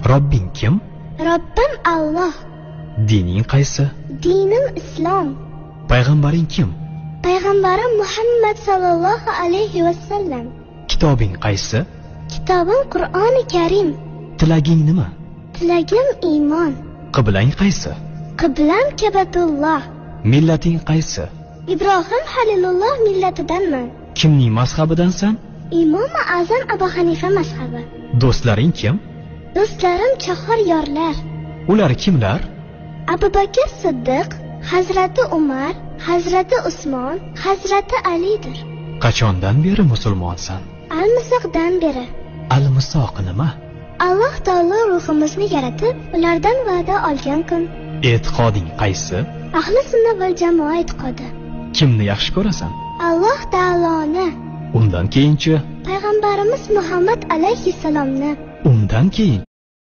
Robbing kim? Robbim Alloh. Dining qaysi? Dinim Islom. Payg'ambaring kim? Payg'ambarim Muhammad sallallohu alayhi vasallam. Kitobing qaysi? Kitobim Qur'oni Karim. Tilaging nima? Tilagim iymon. Qiblang qaysi? Qiblam Kabatulloh. Millating qaysi? Ibrohim Halilulloh millatidanman. Kimning mazhabidansan? Imom Azam Abu Hanifa mazhabi. Do'stlaring kim? Do'stlarim chahor yorlar. Ular kimlar? Abu Bakr Siddiq, Hazrati Umar, Hazrati Usmon, Hazrati Alidir. Qachondan beri musulmonsan? Al-Misoqdan beri. Al-Misoq nima? Alloh taolo ruhimizni yaratib, ulardan va'da olgan kun. E'tiqoding qaysi? Ahli sunna val jamoa e'tiqodi. Kimni yaxshi ko'rasan? Alloh taoloni. Undan keyinchi? Payg'ambarimiz Muhammad alayhissalomni. Undan keyin